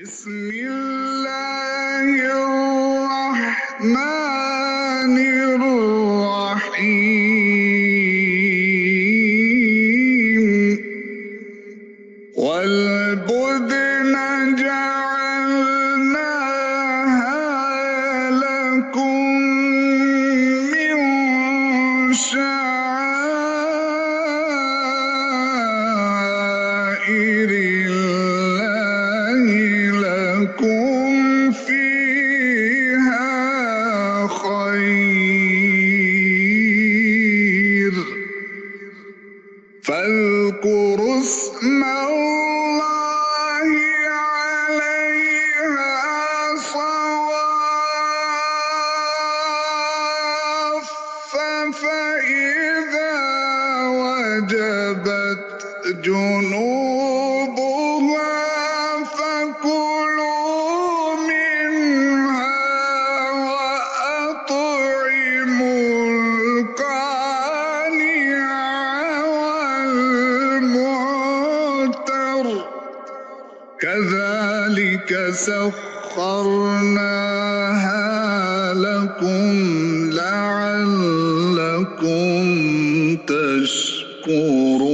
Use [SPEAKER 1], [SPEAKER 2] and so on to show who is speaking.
[SPEAKER 1] بسم الله الرحمن الرحيم والبدن جعلناها لكم من شعائر الله لكم فيها خير فاذكروا اسم الله عليها صواف فإذا وجبت جنوبها فكلوا منها وأطعموا القانع والمعتر كذلك سخرناها لكم لعلكم تشكرون.